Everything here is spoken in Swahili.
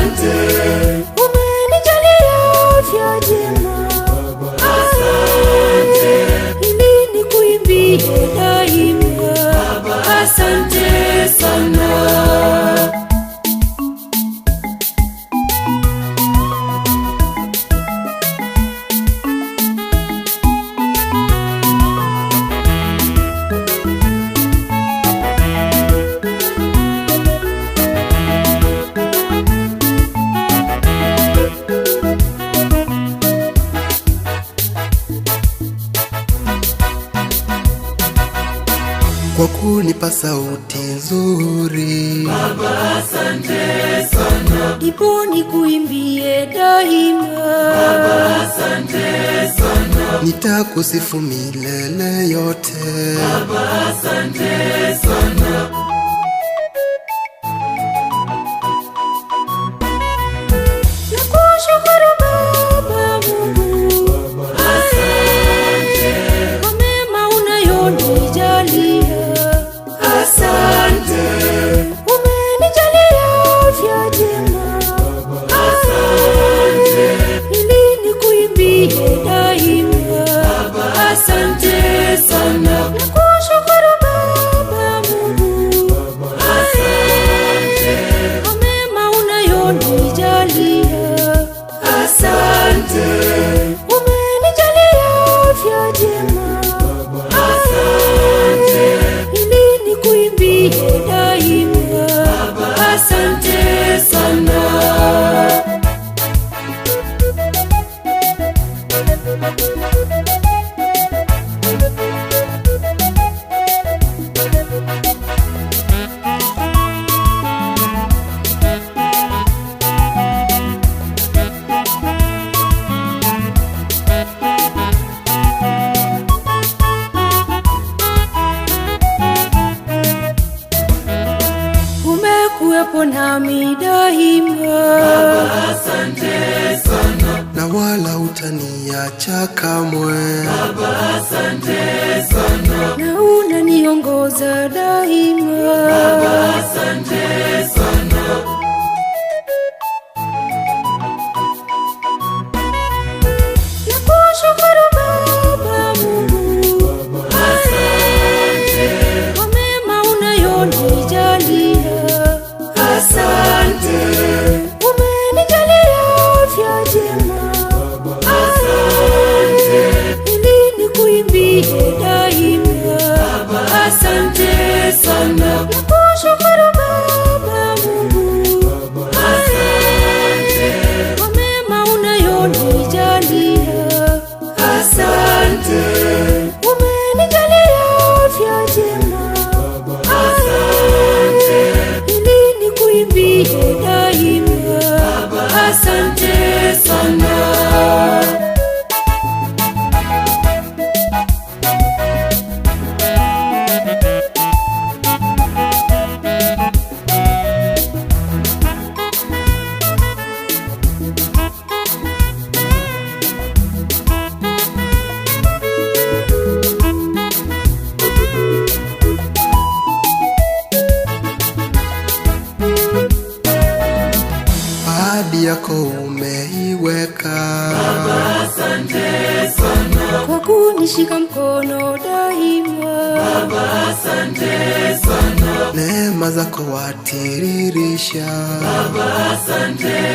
asante. Umenijalia afya njema, asante. Ili nikuimbie daima, asante sana. Kwa kunipa sauti nzuri, Baba asante sana. Ndipo nikuimbie daima, Baba asante sana. nitakusifu milele yote, Baba asante sana. Nakushukuru Baba Mungu, asante kwa mema unayonijalia. Asante, umenijalia afya njema, asante. Ili nikuimbie daima, asante sana. Nakushukuru Baba Mungu, asante kwa mema unayonijalia. Asante, umenijalia afya njema, asante. Ili nikuimbie daima, asante sana. Umekuwepo nami daima, asante sana. na wala utaniacha kamwe, Asante sana. Na unaniongoza daima, asante sana. Nakushukuru Baba Mungu, asante kwa mema unayonijalia. Asante, umenijalia afya njema, asante. Ili nikuimbie daima, asante sana. Nakushukuru Baba Mungu, asante kwa mema unayonijalia. Asante, umenijalia afya njema, asante. Ili nikuimbie daima, asante sana. ahadi yako umeiweka, Asante sana kwa kunishika mkono daima. Baba asante sana. neema zako watiririsha, Baba asante